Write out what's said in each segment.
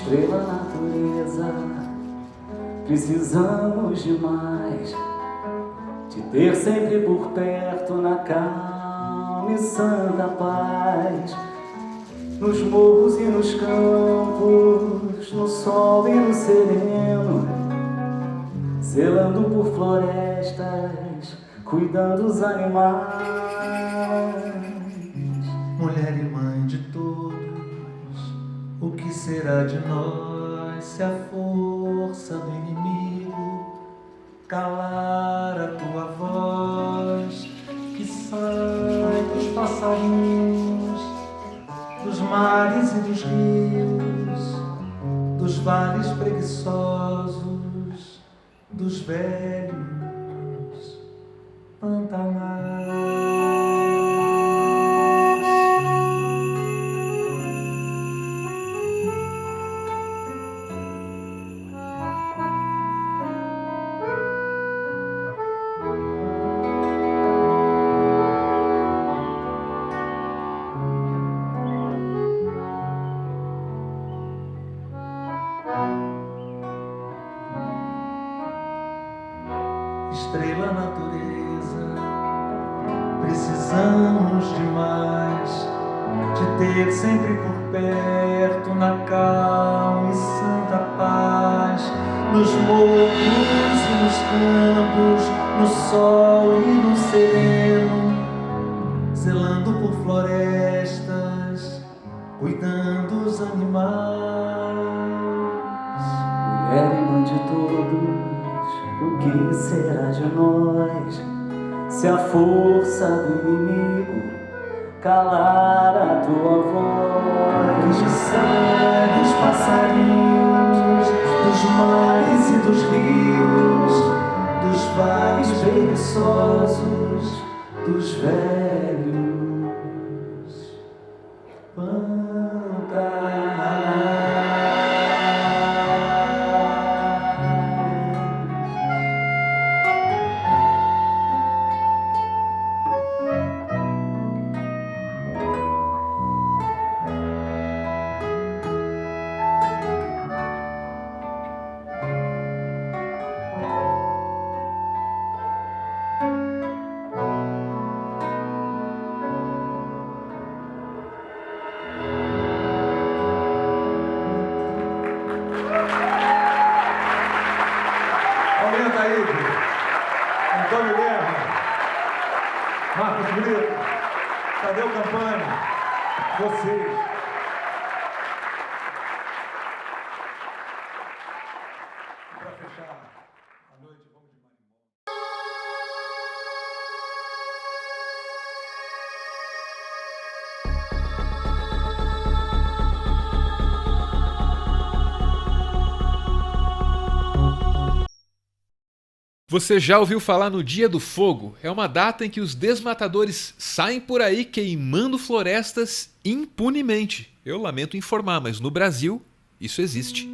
Estrela natureza, precisamos demais de ter sempre por perto na calma e santa paz. Nos morros e nos campos, no sol e no sereno, zelando por florestas, cuidando dos animais. Mulher e mãe de todos, o que será de nós se a força do inimigo calar a tua voz, que sai dos passarinhos, dos mares e dos rios, dos vales preguiçosos, dos velhos pantanais. Estrela natureza, precisamos demais de ter sempre por perto na calma e santa paz, nos morros e nos campos, no sol e no sereno, zelando por florestas, cuidando dos animais. Mulher e mãe de todos, o que será de nós se a força do inimigo calar a tua voz? Que sai dos passarinhos, dos mares e dos rios, dos vales preguiçosos, dos velhos Aumenta aí, Antônio Guerra, Marcos Brito, Tadeu Campanha, vocês. Para fechar a noite, vamos de Marimbondo. Você já ouviu falar no Dia do Fogo? É uma data em que os desmatadores saem por aí queimando florestas impunemente. Eu lamento informar, mas no Brasil isso existe.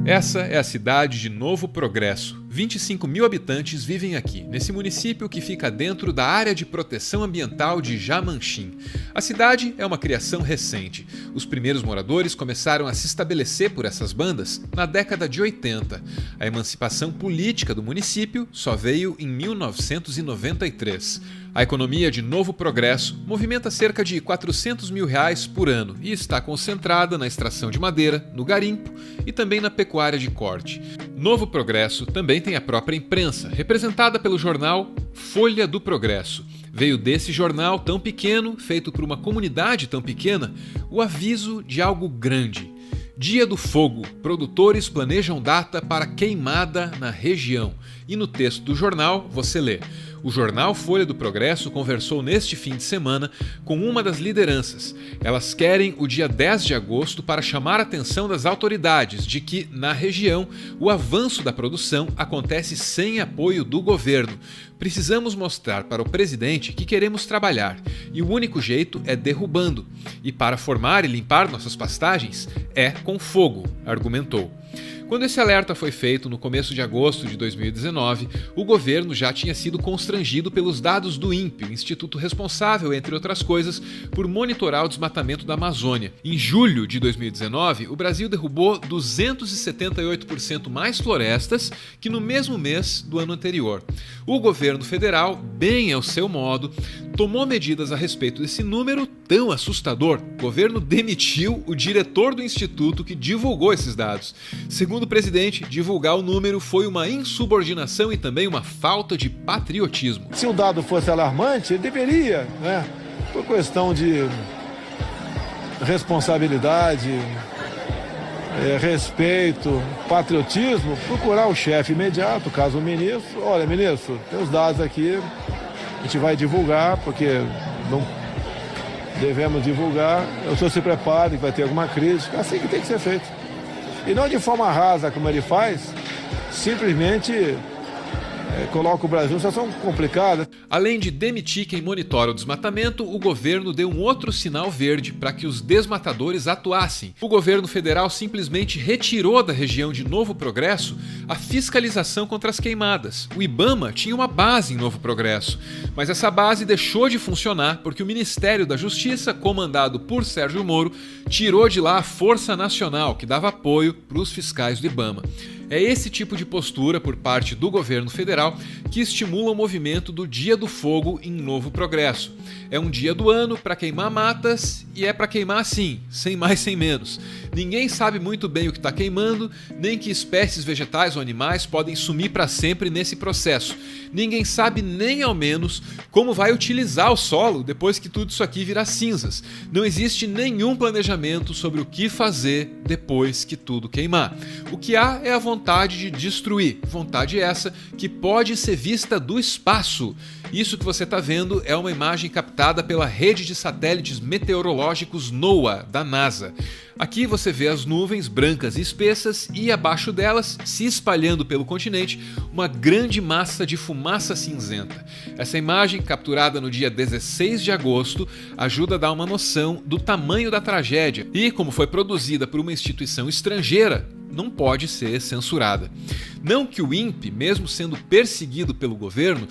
Essa é a cidade de Novo Progresso. 25 mil habitantes vivem aqui, nesse município que fica dentro da área de proteção ambiental de Jamanchim. A cidade é uma criação recente. Os primeiros moradores começaram a se estabelecer por essas bandas na década de 80. A emancipação política do município só veio em 1993. A economia de Novo Progresso movimenta cerca de R$400 mil por ano e está concentrada na extração de madeira, no garimpo e também na pecuária de corte. Novo Progresso também tem a própria imprensa, representada pelo jornal Folha do Progresso. Veio desse jornal tão pequeno, feito por uma comunidade tão pequena, o aviso de algo grande. Dia do Fogo. Produtores planejam data para queimada na região. E no texto do jornal você lê: o jornal Folha do Progresso conversou neste fim de semana com uma das lideranças. Elas querem o dia 10 de agosto para chamar a atenção das autoridades de que, na região, o avanço da produção acontece sem apoio do governo. Precisamos mostrar para o presidente que queremos trabalhar, e o único jeito é derrubando. E para formar e limpar nossas pastagens é com fogo, argumentou. Quando esse alerta foi feito no começo de agosto de 2019, o governo já tinha sido constrangido pelos dados do INPE, o instituto responsável, entre outras coisas, por monitorar o desmatamento da Amazônia. Em julho de 2019, o Brasil derrubou 278% mais florestas que no mesmo mês do ano anterior. O governo federal, bem ao seu modo, tomou medidas a respeito desse número tão assustador. O governo demitiu o diretor do instituto que divulgou esses dados. Segundo o presidente, divulgar o número foi uma insubordinação e também uma falta de patriotismo. Se o dado fosse alarmante, ele deveria, por questão de responsabilidade, respeito, patriotismo, procurar o chefe imediato, caso o ministro. Olha, ministro, tem os dados aqui, a gente vai divulgar, porque não devemos divulgar. O senhor se prepare, que vai ter alguma crítica. Assim que tem que ser feito. E não de forma rasa, como ele faz, simplesmente coloca o Brasil numa situação complicada. Além de demitir quem monitora o desmatamento, o governo deu um outro sinal verde para que os desmatadores atuassem. O governo federal simplesmente retirou da região de Novo Progresso a fiscalização contra as queimadas. O IBAMA tinha uma base em Novo Progresso, mas essa base deixou de funcionar porque o Ministério da Justiça, comandado por Sérgio Moro, tirou de lá a Força Nacional, que dava apoio para os fiscais do IBAMA. É esse tipo de postura por parte do governo federal que estimula o movimento do Dia do Fogo em Novo Progresso. É um dia do ano para queimar matas e é para queimar assim, sem mais sem menos. Ninguém sabe muito bem o que está queimando, nem que espécies vegetais ou animais podem sumir para sempre nesse processo. Ninguém sabe nem ao menos como vai utilizar o solo depois que tudo isso aqui virar cinzas. Não existe nenhum planejamento sobre o que fazer depois que tudo queimar. O que há é a vontade de destruir, vontade essa que pode ser vista do espaço. Isso que você está vendo é uma imagem captada pela rede de satélites meteorológicos NOAA, da NASA. Aqui você vê as nuvens brancas e espessas e abaixo delas, se espalhando pelo continente, uma grande massa de fumaça cinzenta. Essa imagem, capturada no dia 16 de agosto, ajuda a dar uma noção do tamanho da tragédia e, como foi produzida por uma instituição estrangeira, não pode ser censurada. Não que o INPE, mesmo sendo perseguido pelo governo,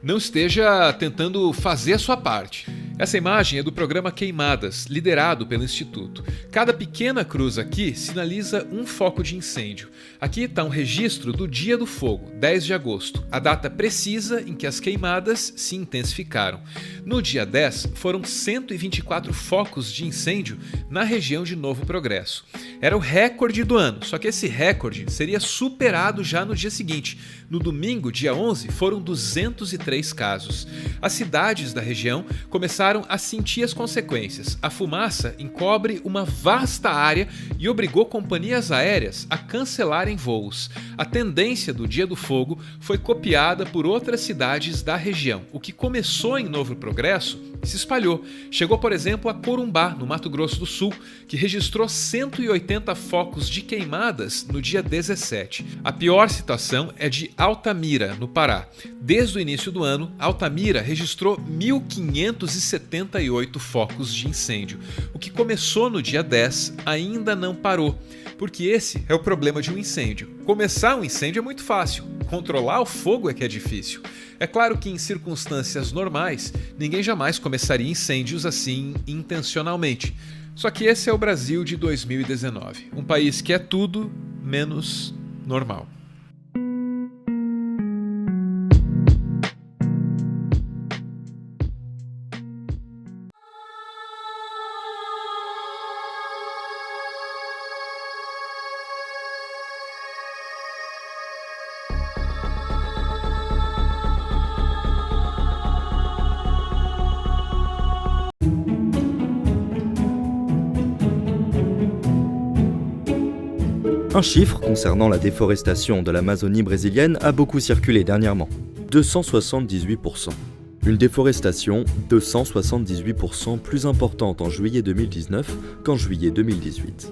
não esteja tentando fazer a sua parte. Essa imagem é do programa Queimadas, liderado pelo Instituto. Cada pequena cruz aqui sinaliza um foco de incêndio. Aqui está um registro do Dia do Fogo, 10 de agosto, a data precisa em que as queimadas se intensificaram. No dia 10, foram 124 focos de incêndio na região de Novo Progresso. Era o recorde do ano, só que esse recorde seria superado já no dia seguinte. No domingo, dia 11, foram 203 casos. As cidades da região começaram a sentir as consequências. A fumaça encobre uma vasta área e obrigou companhias aéreas a cancelarem voos. A tendência do Dia do Fogo foi copiada por outras cidades da região. O que começou em Novo Progresso se espalhou. Chegou, por exemplo, a Corumbá, no Mato Grosso do Sul, que registrou 180 focos de queimadas no dia 17. A pior situação é de Altamira, no Pará. Desde o início do ano, Altamira registrou 1.578 focos de incêndio. O que começou no dia 10 ainda não parou, porque esse é o problema de um incêndio. Começar um incêndio é muito fácil, controlar o fogo é que é difícil. É claro que em circunstâncias normais, ninguém jamais começaria incêndios assim intencionalmente. Só que esse é o Brasil de 2019, um país que é tudo menos normal. Un chiffre concernant la déforestation de l'Amazonie brésilienne a beaucoup circulé dernièrement. 278%. Une déforestation 278% plus importante en juillet 2019 qu'en juillet 2018.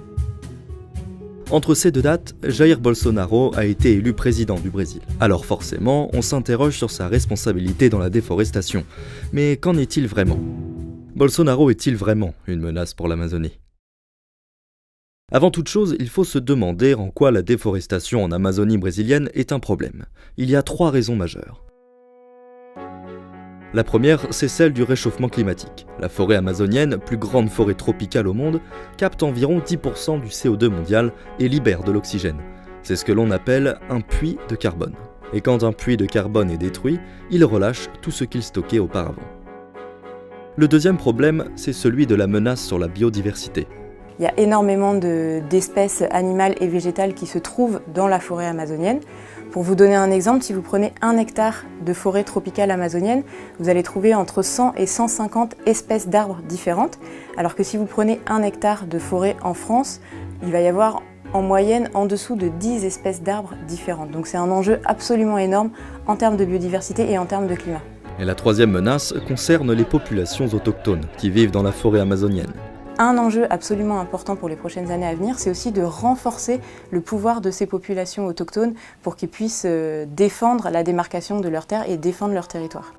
Entre ces deux dates, Jair Bolsonaro a été élu président du Brésil. Alors forcément, on s'interroge sur sa responsabilité dans la déforestation. Mais qu'en est-il vraiment ? Bolsonaro est-il vraiment une menace pour l'Amazonie ? Avant toute chose, il faut se demander en quoi la déforestation en Amazonie brésilienne est un problème. Il y a 3 raisons majeures. La première, c'est celle du réchauffement climatique. La forêt amazonienne, plus grande forêt tropicale au monde, capte environ 10% du CO2 mondial et libère de l'oxygène. C'est ce que l'on appelle un puits de carbone. Et quand un puits de carbone est détruit, il relâche tout ce qu'il stockait auparavant. Le deuxième problème, c'est celui de la menace sur la biodiversité. Il y a énormément d'espèces animales et végétales qui se trouvent dans la forêt amazonienne. Pour vous donner un exemple, si vous prenez 1 hectare de forêt tropicale amazonienne, vous allez trouver entre 100 et 150 espèces d'arbres différentes, alors que si vous prenez 1 hectare de forêt en France, il va y avoir en moyenne en dessous de 10 espèces d'arbres différentes. Donc c'est un enjeu absolument énorme en termes de biodiversité et en termes de climat. Et la troisième menace concerne les populations autochtones qui vivent dans la forêt amazonienne. Un enjeu absolument important pour les prochaines années à venir, c'est aussi de renforcer le pouvoir de ces populations autochtones pour qu'ils puissent défendre la démarcation de leurs terres et défendre leur territoire.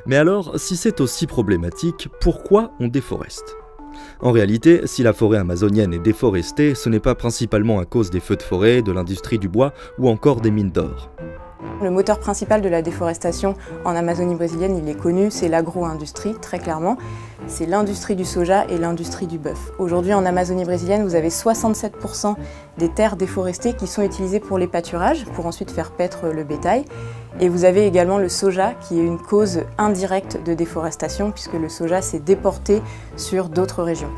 Mais alors, si c'est aussi problématique, pourquoi on déforeste ? En réalité, si la forêt amazonienne est déforestée, ce n'est pas principalement à cause des feux de forêt, de l'industrie du bois ou encore des mines d'or. Le moteur principal de la déforestation en Amazonie brésilienne, il est connu, c'est l'agro-industrie, très clairement. C'est l'industrie du soja et l'industrie du bœuf. Aujourd'hui, en Amazonie brésilienne, vous avez 67% des terres déforestées qui sont utilisées pour les pâturages, pour ensuite faire paître le bétail. Et vous avez également le soja, qui est une cause indirecte de déforestation, puisque le soja s'est déporté sur d'autres régions.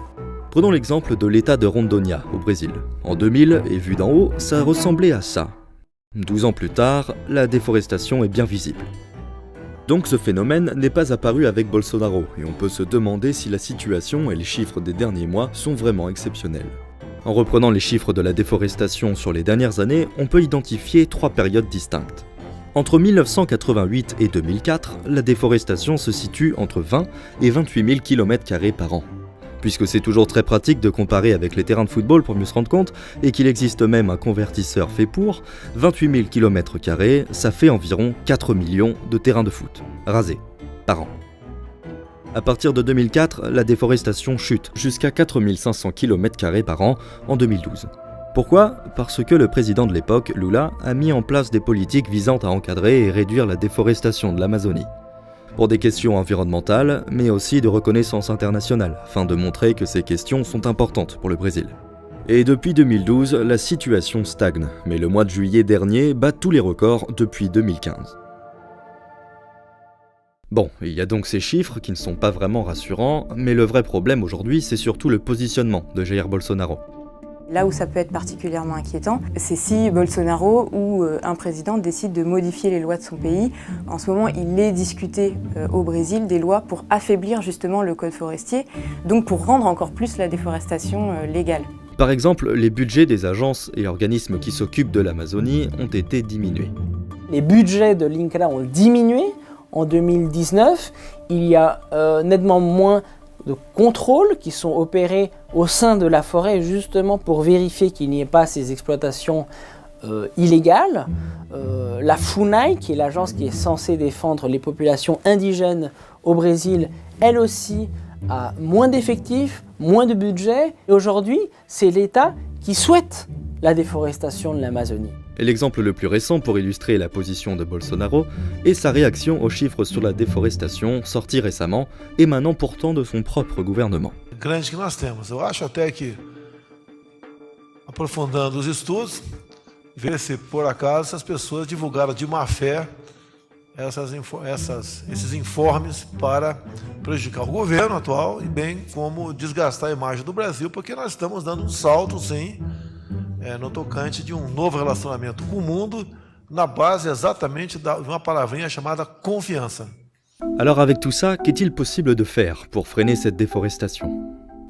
Prenons l'exemple de l'état de Rondônia, au Brésil. En 2000, et vu d'en haut, ça ressemblait à ça. 12 ans plus tard, la déforestation est bien visible. Donc ce phénomène n'est pas apparu avec Bolsonaro, et on peut se demander si la situation et les chiffres des derniers mois sont vraiment exceptionnels. En reprenant les chiffres de la déforestation sur les dernières années, on peut identifier 3 périodes distinctes. Entre 1988 et 2004, la déforestation se situe entre 20 et 28 000 km² par an. Puisque c'est toujours très pratique de comparer avec les terrains de football pour mieux se rendre compte, et qu'il existe même un convertisseur fait pour, 28 000 km², ça fait environ 4 millions de terrains de foot, rasés, par an. À partir de 2004, la déforestation chute jusqu'à 4 500 km² par an en 2012. Pourquoi ? Parce que le président de l'époque, Lula, a mis en place des politiques visant à encadrer et réduire la déforestation de l'Amazonie. Pour des questions environnementales, mais aussi de reconnaissance internationale, afin de montrer que ces questions sont importantes pour le Brésil. Et depuis 2012, la situation stagne, mais le mois de juillet dernier bat tous les records depuis 2015. Bon, il y a donc ces chiffres qui ne sont pas vraiment rassurants, mais le vrai problème aujourd'hui, c'est surtout le positionnement de Jair Bolsonaro. Là où ça peut être particulièrement inquiétant, c'est si Bolsonaro ou un président décide de modifier les lois de son pays. En ce moment, il est discuté au Brésil des lois pour affaiblir justement le code forestier, donc pour rendre encore plus la déforestation légale. Par exemple, les budgets des agences et organismes qui s'occupent de l'Amazonie ont été diminués. Les budgets de l'INCRA ont diminué. En 2019, il y a nettement moins de contrôles qui sont opérés au sein de la forêt justement pour vérifier qu'il n'y ait pas ces exploitations illégales. La FUNAI, qui est l'agence qui est censée défendre les populations indigènes au Brésil, elle aussi a moins d'effectifs, moins de budget. Et aujourd'hui, c'est l'État qui souhaite la déforestation de l'Amazonie. Et l'exemple le plus récent pour illustrer la position de Bolsonaro est sa réaction aux chiffres sur la déforestation sortis récemment, émanant pourtant de son propre gouvernement. Grande que nós temos. Eu acho até que, aprofundando os estudos, ver se por acaso essas pessoas divulgaram de má fé esses informes para prejudicar o governo atual e bem como desgastar a imagem do Brasil, porque nós estamos dando salto, sim, no tocante de novo relacionamento com o mundo, na base exatamente de uma palavrinha chamada confiança. Alors avec tout ça, qu'est-il possible de faire pour freiner cette déforestation ?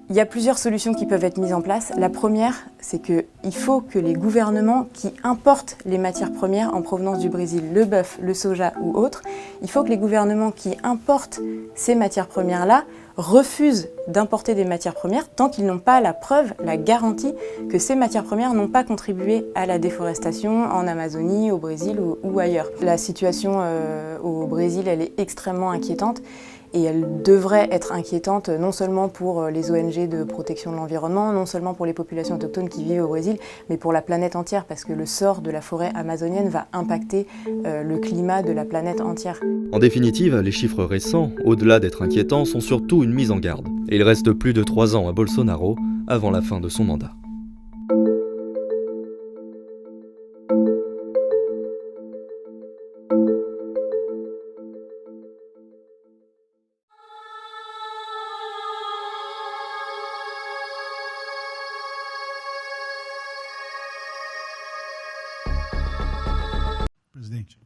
Il y a plusieurs solutions qui peuvent être mises en place. La première, c'est qu'il faut que les gouvernements qui importent les matières premières en provenance du Brésil, le bœuf, le soja ou autres, il faut que les gouvernements qui importent ces matières premières-là refusent d'importer des matières premières tant qu'ils n'ont pas la preuve, la garantie que ces matières premières n'ont pas contribué à la déforestation en Amazonie, au Brésil ou ailleurs. La situation au Brésil, elle est extrêmement inquiétante. Et elle devrait être inquiétante non seulement pour les ONG de protection de l'environnement, non seulement pour les populations autochtones qui vivent au Brésil, mais pour la planète entière, parce que le sort de la forêt amazonienne va impacter le climat de la planète entière. En définitive, les chiffres récents, au-delà d'être inquiétants, sont surtout une mise en garde. Et il reste plus de 3 ans à Bolsonaro avant la fin de son mandat. Presidente,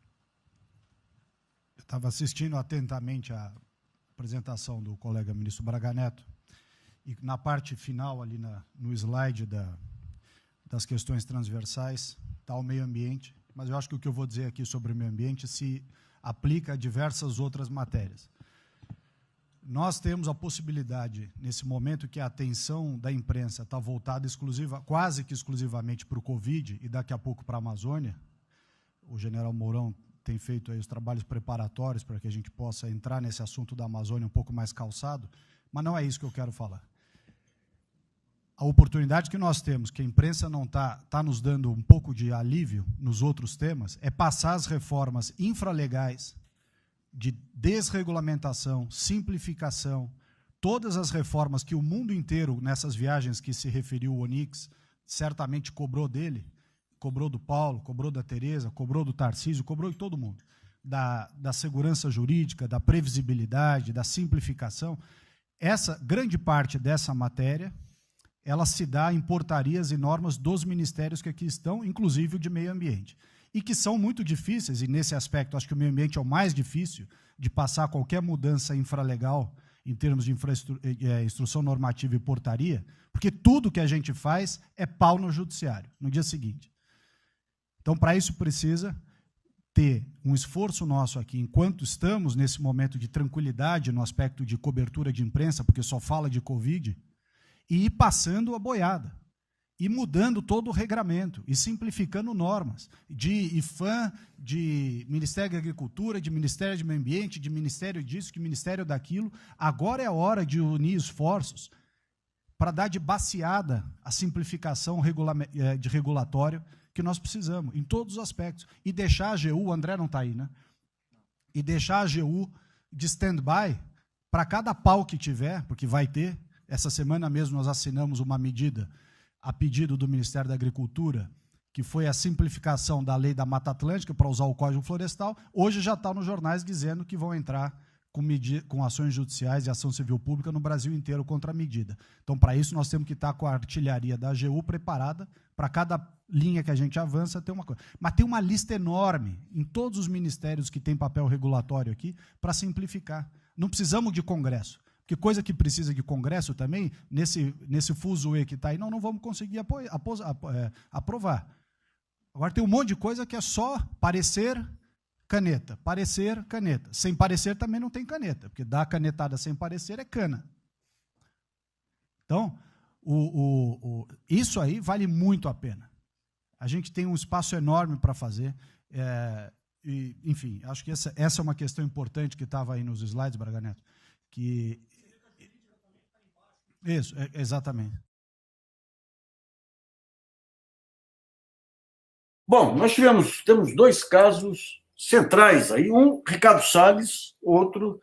eu estava assistindo atentamente a apresentação do colega ministro Braga Neto e na parte final ali no slide das questões transversais está o meio ambiente, mas eu acho que o que eu vou dizer aqui sobre o meio ambiente se aplica a diversas outras matérias. Nós temos a possibilidade, nesse momento que a atenção da imprensa está voltada quase que exclusivamente para o Covid e daqui a pouco para a Amazônia. O general Mourão tem feito aí os trabalhos preparatórios para que a gente possa entrar nesse assunto da Amazônia um pouco mais calçado, mas não é isso que eu quero falar. A oportunidade que nós temos, que a imprensa não está nos dando um pouco de alívio nos outros temas, é passar as reformas infralegais de desregulamentação, simplificação, todas as reformas que o mundo inteiro, nessas viagens que se referiu o Onyx, certamente cobrou dele, cobrou do Paulo, cobrou da Tereza, cobrou do Tarcísio, cobrou de todo mundo, da segurança jurídica, da previsibilidade, da simplificação. Essa grande parte dessa matéria, ela se dá em portarias e normas dos ministérios que aqui estão, inclusive o de meio ambiente, e que são muito difíceis, e nesse aspecto acho que o meio ambiente é o mais difícil de passar qualquer mudança infralegal em termos de instrução normativa e portaria, porque tudo que a gente faz é pau no judiciário, no dia seguinte. Então, para isso, precisa ter um esforço nosso aqui, enquanto estamos nesse momento de tranquilidade no aspecto de cobertura de imprensa, porque só fala de Covid, e ir passando a boiada, e mudando todo o regramento, e simplificando normas, de IFAM, de Ministério da Agricultura, de Ministério do Meio Ambiente, de Ministério disso, de Ministério daquilo. Agora é a hora de unir esforços para dar de baseada a simplificação de regulatório que nós precisamos, em todos os aspectos, e deixar a AGU, o André não está aí, né? E deixar a AGU de stand-by para cada pau que tiver, porque vai ter. Essa semana mesmo nós assinamos uma medida a pedido do Ministério da Agricultura, que foi a simplificação da lei da Mata Atlântica para usar o Código Florestal. Hoje já está nos jornais dizendo que vão entrar com ações judiciais e ação civil pública no Brasil inteiro contra a medida. Então, para isso, nós temos que estar com a artilharia da AGU preparada para cada linha que a gente avança ter uma coisa. Mas tem uma lista enorme em todos os ministérios que têm papel regulatório aqui para simplificar. Não precisamos de Congresso, porque coisa que precisa de Congresso também, nesse fuzuê que está aí, não vamos conseguir aprovar. Agora tem um monte de coisa que é só parecer, caneta. Parecer, caneta. Sem parecer também não tem caneta, porque dar canetada sem parecer é cana. Então, isso aí vale muito a pena. A gente tem um espaço enorme para fazer. Enfim, acho que essa é uma questão importante que estava aí nos slides, Braga Neto. Isso, exatamente. Bom, nós temos 2 casos centrais aí, um Ricardo Salles, outro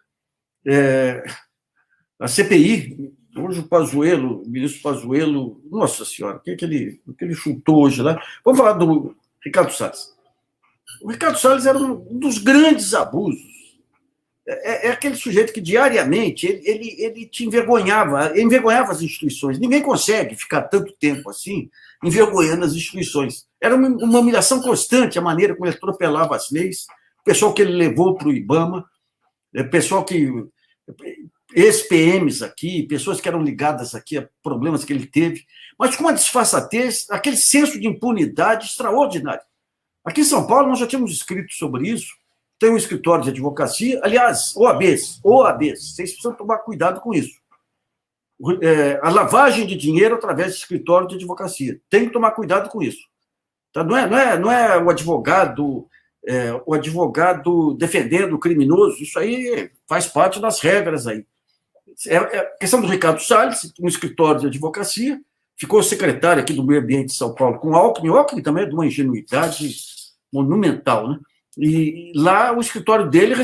a CPI. Hoje o ministro Pazuello, nossa senhora, o que ele chutou hoje lá? Vamos falar do Ricardo Salles. O Ricardo Salles era um dos grandes abusos. É aquele sujeito que diariamente ele te envergonhava as instituições. Ninguém consegue ficar tanto tempo assim envergonhando as instituições. Era uma humilhação constante a maneira como ele atropelava as leis, o pessoal que ele levou para o IBAMA, pessoal que... ex-PMs aqui, pessoas que eram ligadas aqui a problemas que ele teve, mas com uma disfarçatez, aquele senso de impunidade extraordinário. Aqui em São Paulo nós já tínhamos escrito sobre isso, tem um escritório de advocacia, aliás, OABs, vocês precisam tomar cuidado com isso. A lavagem de dinheiro através de escritório de advocacia. Tem que tomar cuidado com isso. Tá? Não é o advogado defendendo o criminoso, isso aí faz parte das regras aí. É a questão do Ricardo Salles, um escritório de advocacia, ficou secretário aqui do Meio Ambiente de São Paulo com Alckmin. O Alckmin também é de uma ingenuidade monumental, né? E lá o escritório dele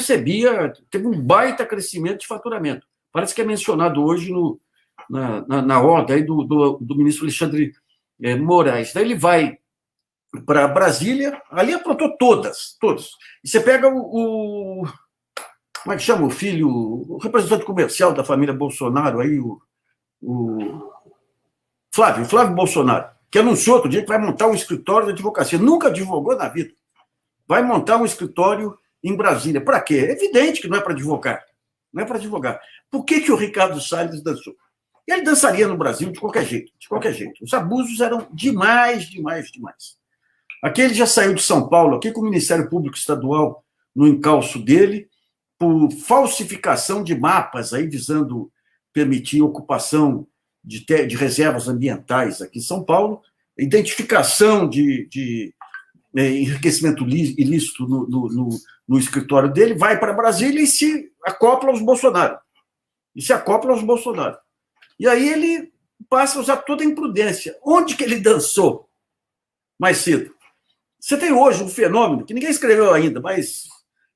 teve um baita crescimento de faturamento. Parece que é mencionado hoje na ordem aí do ministro Alexandre Moraes. Daí ele vai para Brasília, ali aprontou todas. E você pega como é que chama o filho, o representante comercial da família Bolsonaro, aí, o Flávio Bolsonaro, que anunciou outro dia que vai montar um escritório de advocacia. Nunca advogou na vida. Vai montar um escritório em Brasília. Para quê? É evidente que não é para advogar. Não é para advogar. Por que o Ricardo Salles dançou? Ele dançaria no Brasil de qualquer jeito. Os abusos eram demais. Aqui ele já saiu de São Paulo, aqui com o Ministério Público Estadual no encalço dele, por falsificação de mapas, aí visando permitir ocupação de reservas ambientais aqui em São Paulo, identificação de enriquecimento ilícito no escritório dele, vai para Brasília e se acopla aos Bolsonaro. E aí ele passa a usar toda a imprudência. Onde que ele dançou mais cedo? Você tem hoje um fenômeno que ninguém escreveu ainda, mas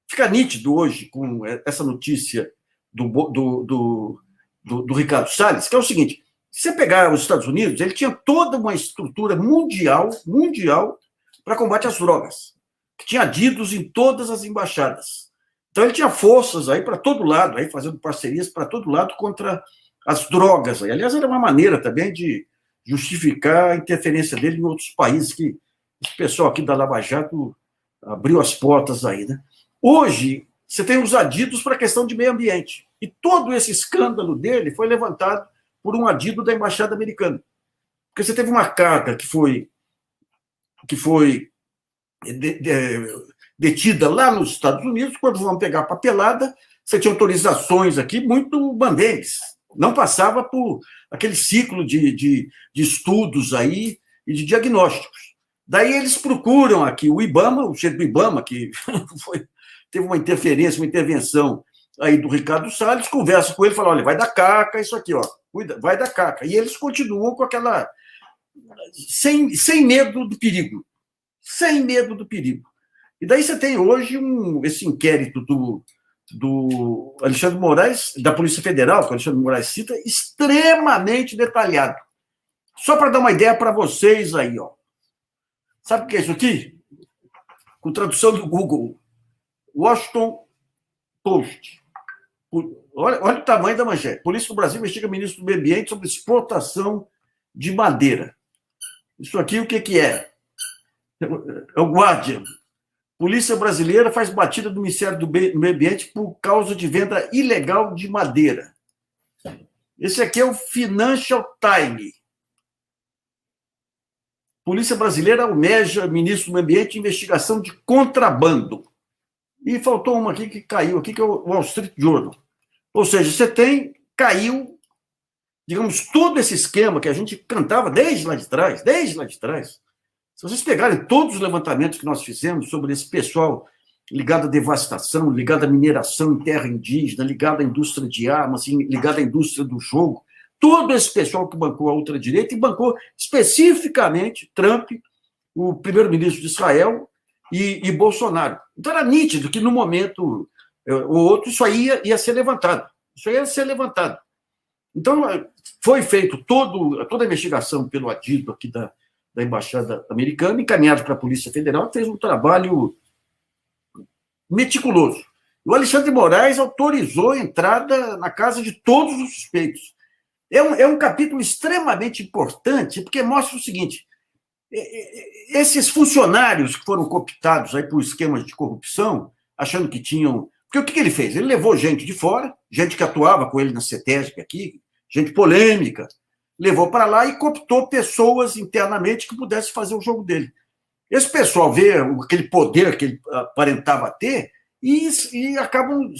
fica nítido hoje com essa notícia do Ricardo Salles, que é o seguinte: se você pegar os Estados Unidos, ele tinha toda uma estrutura mundial para combate às drogas, que tinha adidos em todas as embaixadas. Então ele tinha forças aí para todo lado, aí fazendo parcerias para todo lado contra as drogas. Aí. Aliás, era uma maneira também de justificar a interferência dele em outros países, que esse pessoal aqui da Lava Jato abriu as portas aí, né? Hoje, você tem os adidos para a questão de meio ambiente. E todo esse escândalo dele foi levantado por um adido da Embaixada Americana. Porque você teve uma carta que foi detida lá nos Estados Unidos. Quando vão pegar a papelada, você tinha autorizações aqui muito bandeiras. Não passava por aquele ciclo de estudos aí e de diagnósticos. Daí eles procuram aqui o IBAMA, o chefe do IBAMA, que teve uma interferência, uma intervenção aí do Ricardo Salles, conversa com ele, fala: olha, vai dar caca isso aqui, ó, cuida, vai dar caca. E eles continuam com aquela... sem medo do perigo. E daí você tem hoje esse inquérito do Alexandre Moraes, da Polícia Federal, que o Alexandre Moraes cita, extremamente detalhado. Só para dar uma ideia para vocês aí, ó. Sabe o que é isso aqui? Com tradução do Google. Washington Post. Olha o tamanho da manchete. Polícia do Brasil investiga ministro do Meio Ambiente sobre exportação de madeira. Isso aqui o que é? É o Guardian. Polícia brasileira faz batida do Ministério do Meio Ambiente por causa de venda ilegal de madeira. Esse aqui é o Financial Times. Polícia brasileira almeja ministro do Meio Ambiente investigação de contrabando. E faltou uma aqui que caiu, aqui, que é o Wall Street Journal. Ou seja, caiu, digamos, todo esse esquema que a gente cantava desde lá de trás. Se vocês pegarem todos os levantamentos que nós fizemos sobre esse pessoal ligado à devastação, ligado à mineração em terra indígena, ligado à indústria de armas, ligado à indústria do jogo, todo esse pessoal que bancou a ultradireita e bancou especificamente Trump, o primeiro-ministro de Israel, e Bolsonaro. Então era nítido que, no momento ou outro, isso aí ia ser levantado. Então, foi feito toda a investigação pelo adido aqui da Embaixada Americana, encaminhado para a Polícia Federal, que fez um trabalho meticuloso. O Alexandre de Moraes autorizou a entrada na casa de todos os suspeitos. É um capítulo extremamente importante, porque mostra o seguinte: esses funcionários que foram cooptados aí por esquemas de corrupção, achando que tinham... Porque o que ele fez? Ele levou gente de fora, gente que atuava com ele na CETESB aqui, gente polêmica, levou para lá e cooptou pessoas internamente que pudessem fazer o jogo dele. Esse pessoal vê aquele poder que ele aparentava ter e acabam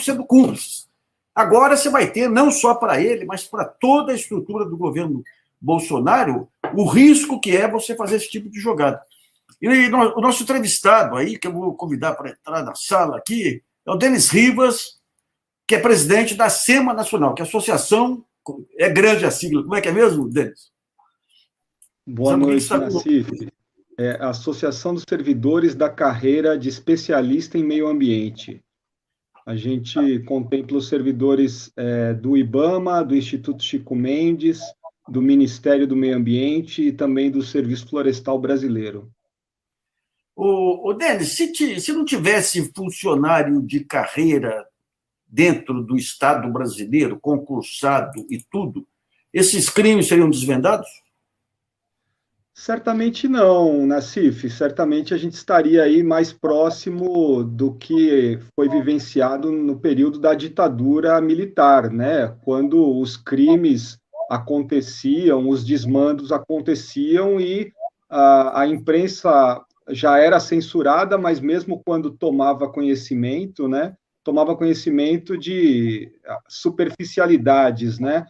sendo cúmplices. Agora você vai ter, não só para ele, mas para toda a estrutura do governo Bolsonaro, o risco que é você fazer esse tipo de jogada. E o nosso entrevistado aí, que eu vou convidar para entrar na sala aqui, é o Denis Rivas, que é presidente da SEMA Nacional, que é a associação, é grande a sigla. Como é que é mesmo, Denis? Boa noite, Nassif. É a Associação dos Servidores da Carreira de Especialista em Meio Ambiente. A gente contempla os servidores do IBAMA, do Instituto Chico Mendes, do Ministério do Meio Ambiente e também do Serviço Florestal Brasileiro. Denis, se não tivesse funcionário de carreira dentro do Estado brasileiro, concursado e tudo, esses crimes seriam desvendados? Certamente não, Nassif. Certamente a gente estaria aí mais próximo do que foi vivenciado no período da ditadura militar, né? Quando os crimes aconteciam, os desmandos aconteciam e a imprensa já era censurada, mas mesmo quando tomava conhecimento, né? Tomava conhecimento de superficialidades, né?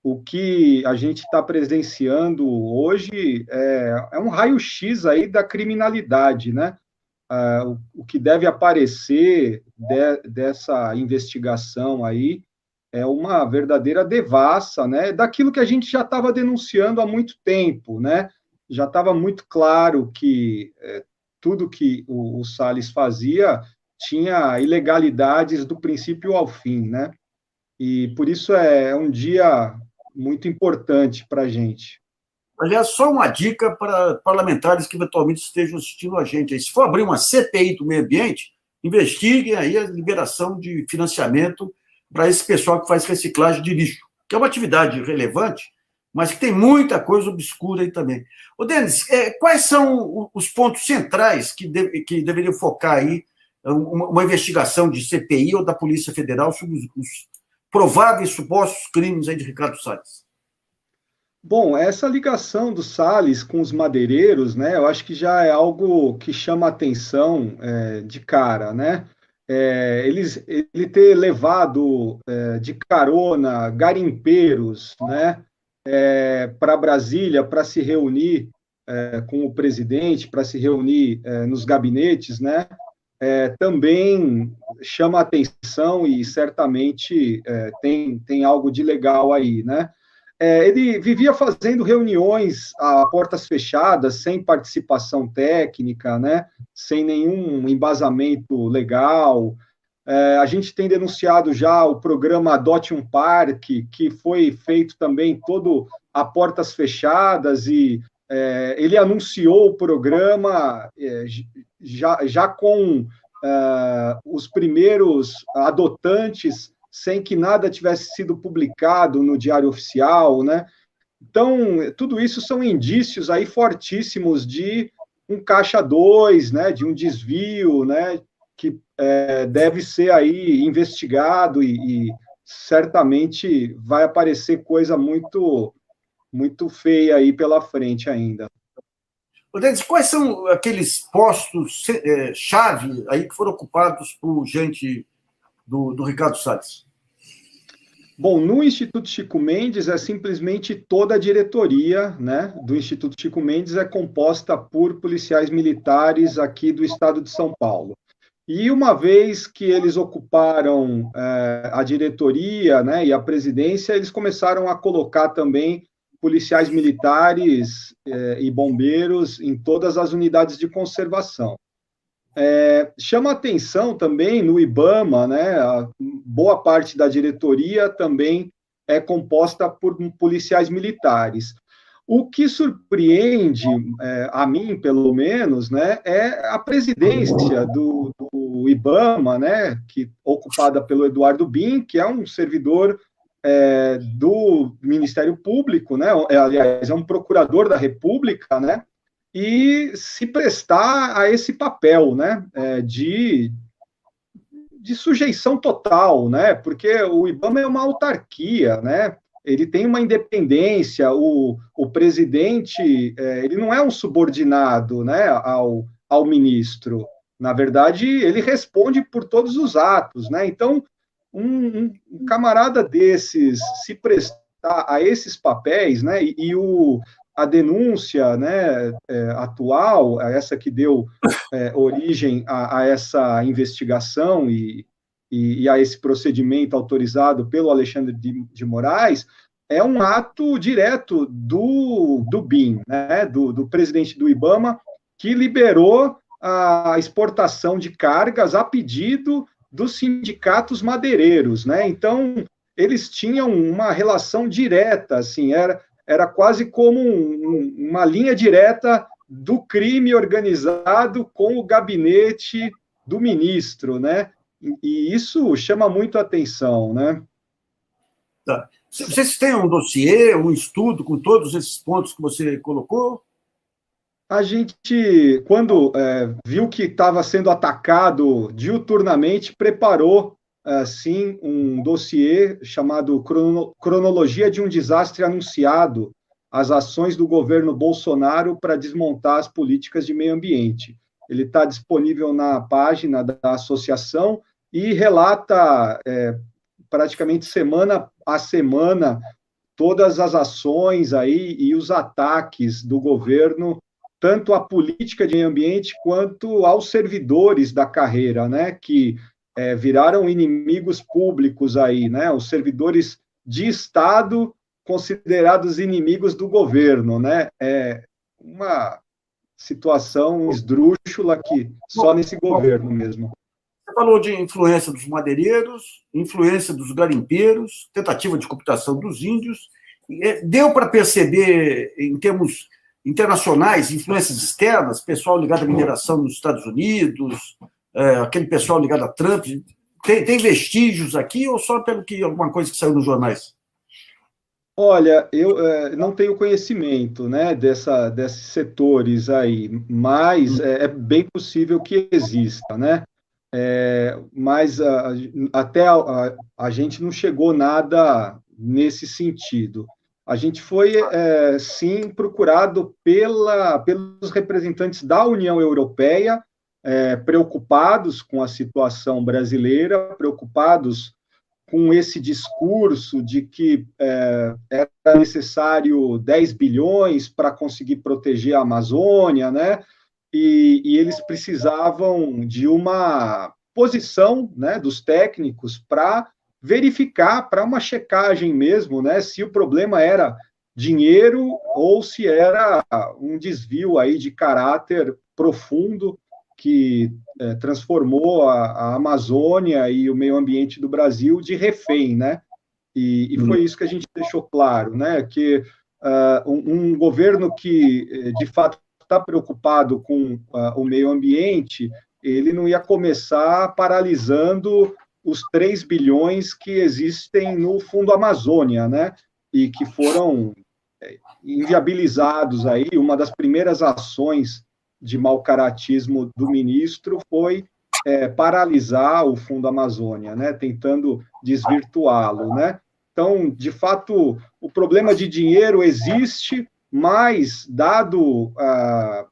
O que a gente está presenciando hoje é um raio-x aí da criminalidade, né? O que deve aparecer dessa investigação aí é uma verdadeira devassa, né? Daquilo que a gente já estava denunciando há muito tempo, né? Já estava muito claro que tudo que o Salles fazia tinha ilegalidades do princípio ao fim, né? E por isso é um dia muito importante para a gente. Aliás, só uma dica para parlamentares que eventualmente estejam assistindo a gente. Se for abrir uma CPI do meio ambiente, investiguem aí a liberação de financiamento para esse pessoal que faz reciclagem de lixo, que é uma atividade relevante, mas que tem muita coisa obscura aí também. Denis, quais são os pontos centrais que deveriam focar aí uma investigação de CPI ou da Polícia Federal sobre os prováveis supostos crimes aí de Ricardo Salles? Bom, essa ligação do Salles com os madeireiros, né, eu acho que já é algo que chama atenção de cara, né? Ele ter levado de carona garimpeiros, né, para Brasília para se reunir com o presidente, para se reunir nos gabinetes, né? Também chama atenção e certamente tem algo de legal aí, né? Ele vivia fazendo reuniões a portas fechadas, sem participação técnica, né? Sem nenhum embasamento legal. A gente tem denunciado já o programa Adote um Parque, que foi feito também todo a portas fechadas, e ele anunciou o programa já com os primeiros adotantes, sem que nada tivesse sido publicado no Diário Oficial, né? Então, tudo isso são indícios aí fortíssimos de um caixa 2, né? De um desvio, né? Que deve ser aí investigado e certamente vai aparecer coisa muito, muito feia aí pela frente ainda. Denis, quais são aqueles postos chave aí que foram ocupados por gente do Ricardo Salles? Bom, no Instituto Chico Mendes é simplesmente toda a diretoria, né, do Instituto Chico Mendes é composta por policiais militares aqui do estado de São Paulo. E uma vez que eles ocuparam a diretoria, né, e a presidência, eles começaram a colocar também policiais militares e bombeiros em todas as unidades de conservação. Chama atenção também no IBAMA, né, boa parte da diretoria também é composta por policiais militares. O que surpreende, a mim, pelo menos, né, é a presidência do IBAMA, né, ocupada pelo Eduardo Bin, que é um servidor do Ministério Público, né, aliás, é um procurador da República, né, e se prestar a esse papel, né, de sujeição total, né, porque o IBAMA é uma autarquia, né, ele tem uma independência, o presidente, ele não é um subordinado, né, ao ministro, Na verdade, ele responde por todos os atos, né? Então, um camarada desses se prestar a esses papéis, né? A denúncia, né, atual, essa que deu origem a essa investigação e a esse procedimento autorizado pelo Alexandre de Moraes, é um ato direto do BIM, né, do presidente do IBAMA, que liberou a exportação de cargas a pedido dos sindicatos madeireiros, né? Então, eles tinham uma relação direta, assim, era quase como uma linha direta do crime organizado com o gabinete do ministro, né? E isso chama muito a atenção, né? Tá. Vocês têm um dossiê, um estudo com todos esses pontos que você colocou? A gente, quando viu que estava sendo atacado diuturnamente, preparou, sim, um dossiê chamado Cronologia de um Desastre Anunciado, as ações do governo Bolsonaro para desmontar as políticas de meio ambiente. Ele está disponível na página da associação e relata praticamente semana a semana todas as ações aí e os ataques do governo, tanto à política de meio ambiente quanto aos servidores da carreira, né, que viraram inimigos públicos aí, né, os servidores de Estado considerados inimigos do governo, né, é uma situação esdrúxula que só nesse governo mesmo. Você falou de influência dos madeireiros, influência dos garimpeiros, tentativa de cooptação dos índios. Deu para perceber, em termos internacionais, influências externas, pessoal ligado à mineração nos Estados Unidos, aquele pessoal ligado a Trump, tem vestígios aqui ou só pelo que alguma coisa que saiu nos jornais? Olha, eu não tenho conhecimento, né, desses setores aí, mas é bem possível que exista, né? Mas até a gente não chegou nada nesse sentido. A gente foi, sim, procurado pelos representantes da União Europeia, preocupados com a situação brasileira, preocupados com esse discurso de que era necessário 10 bilhões para conseguir proteger a Amazônia, né? E eles precisavam de uma posição, né, dos técnicos para verificar, para uma checagem mesmo, né, se o problema era dinheiro ou se era um desvio aí de caráter profundo que transformou a Amazônia e o meio ambiente do Brasil de refém, né? E foi isso que a gente deixou claro, né? Que um governo que, de fato, está preocupado com o meio ambiente, ele não ia começar paralisando os 3 bilhões que existem no Fundo Amazônia, né? E que foram inviabilizados aí. Uma das primeiras ações de mau caratismo do ministro foi paralisar o Fundo Amazônia, né? Tentando desvirtuá-lo, né? Então, de fato, o problema de dinheiro existe, mas, dado a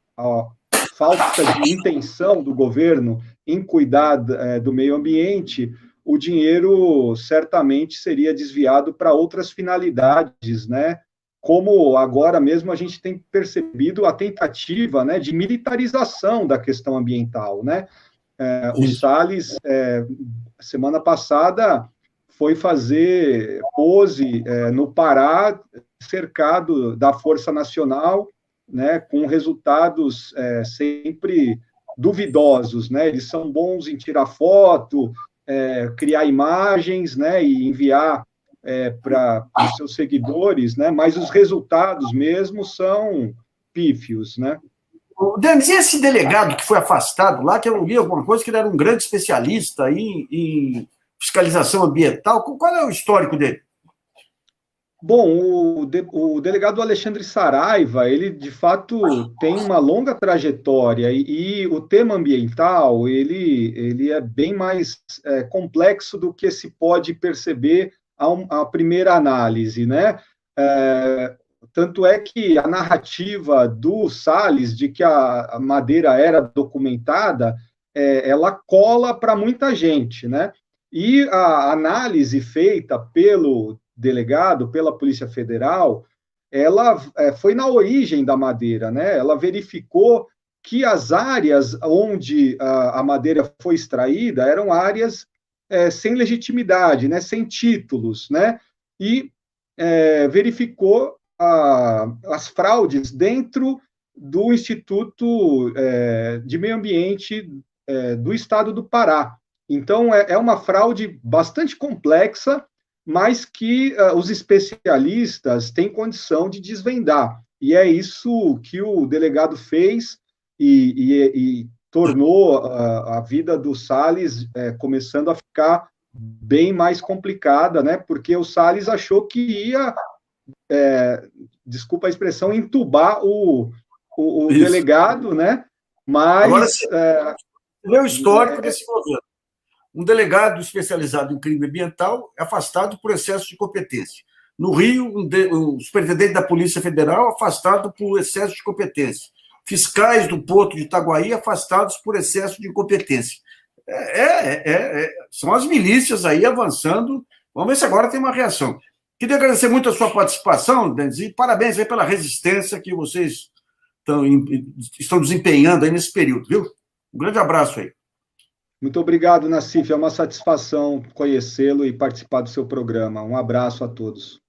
falta de intenção do governo em cuidar do meio ambiente, o dinheiro certamente seria desviado para outras finalidades, né? Como agora mesmo a gente tem percebido a tentativa, né, de militarização da questão ambiental, né? O Salles, semana passada, foi fazer pose no Pará, cercado da Força Nacional, né, com resultados sempre duvidosos, né? Eles são bons em tirar foto, criar imagens, né, e enviar para os seus seguidores, né? Mas os resultados mesmo são pífios, né? Denis, e esse delegado que foi afastado lá, que eu li alguma coisa, que ele era um grande especialista em fiscalização ambiental, qual é o histórico dele? Bom, o delegado Alexandre Saraiva, ele de fato tem uma longa trajetória e o tema ambiental, ele é bem mais complexo do que se pode perceber a primeira análise, né? Tanto é que a narrativa do Salles de que a madeira era documentada ela cola para muita gente, né? E a análise feita pelo delegado, pela Polícia Federal, ela foi na origem da madeira, né? Ela verificou que as áreas onde a madeira foi extraída eram áreas sem legitimidade, né? Sem títulos, né? E verificou as fraudes dentro do Instituto de Meio Ambiente do Estado do Pará. Então, é uma fraude bastante complexa, mas que os especialistas têm condição de desvendar. E é isso que o delegado fez e tornou a vida do Salles começando a ficar bem mais complicada, né? Porque o Salles achou que ia, desculpa a expressão, entubar o delegado, né? Mas... Agora, o histórico desse governo. Um delegado especializado em crime ambiental é afastado por excesso de competência. No Rio, o superintendente da Polícia Federal afastado por excesso de competência. Fiscais do Porto de Itaguaí afastados por excesso de incompetência. São as milícias aí avançando. Vamos ver se agora tem uma reação. Queria agradecer muito a sua participação, Denis, e parabéns aí pela resistência que vocês estão desempenhando aí nesse período, viu? Um grande abraço aí. Muito obrigado, Nassif. É uma satisfação conhecê-lo e participar do seu programa. Um abraço a todos.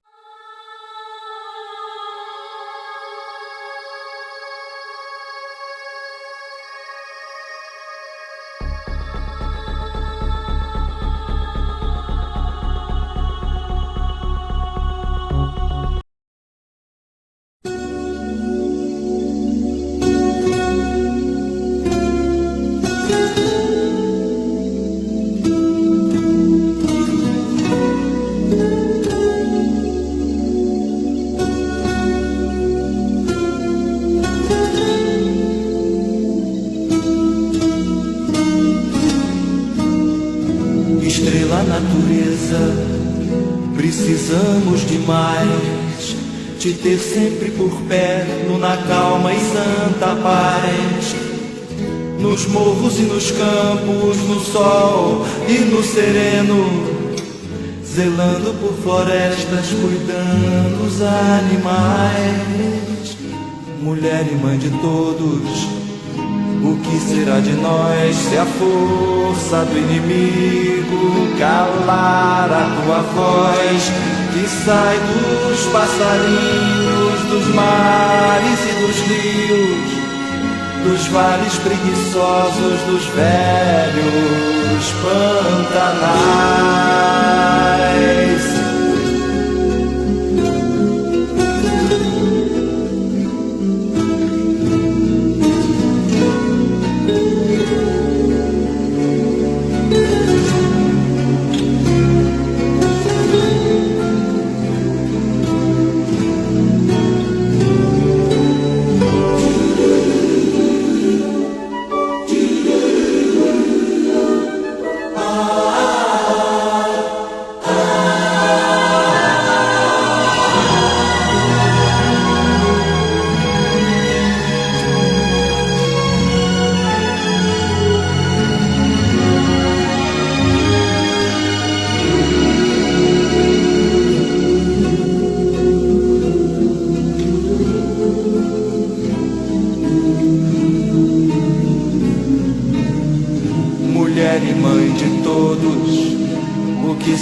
Precisamos demais te ter sempre por perto, na calma e santa paz. Nos morros e nos campos, no sol e no sereno, zelando por florestas, cuidando dos animais. Mulher e mãe de todos, o que será de nós se a força do inimigo calar a tua voz, que sai dos passarinhos, dos mares e dos rios, dos vales preguiçosos, dos velhos pantanais.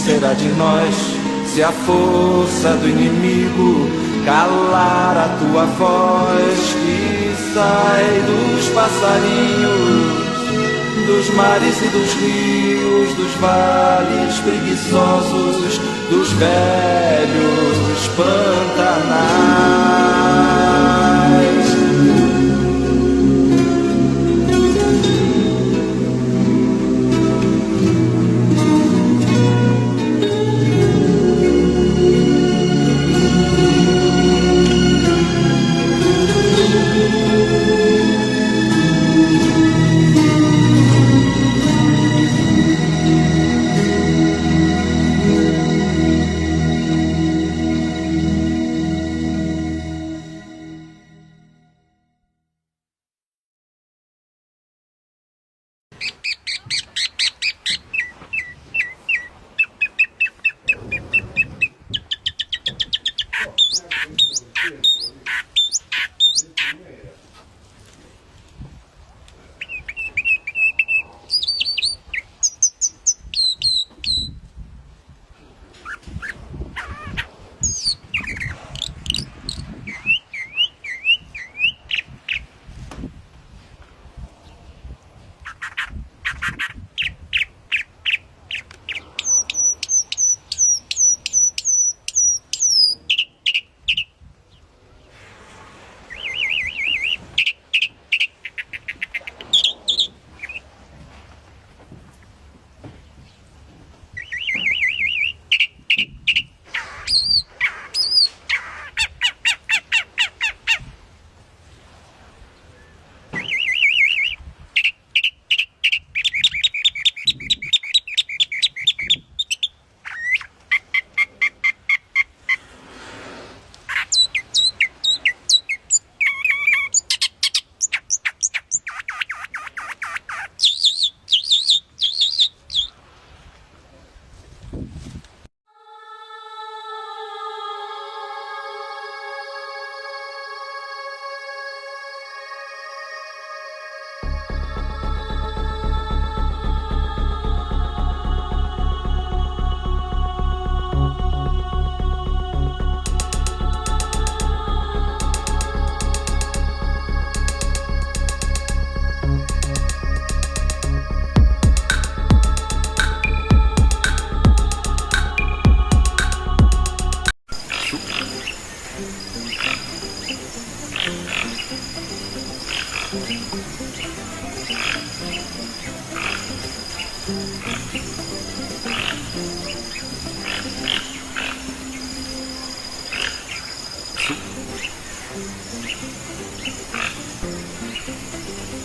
Será de nós se a força do inimigo calar a tua voz, que sai dos passarinhos, dos mares e dos rios, dos vales preguiçosos, dos velhos pantanais.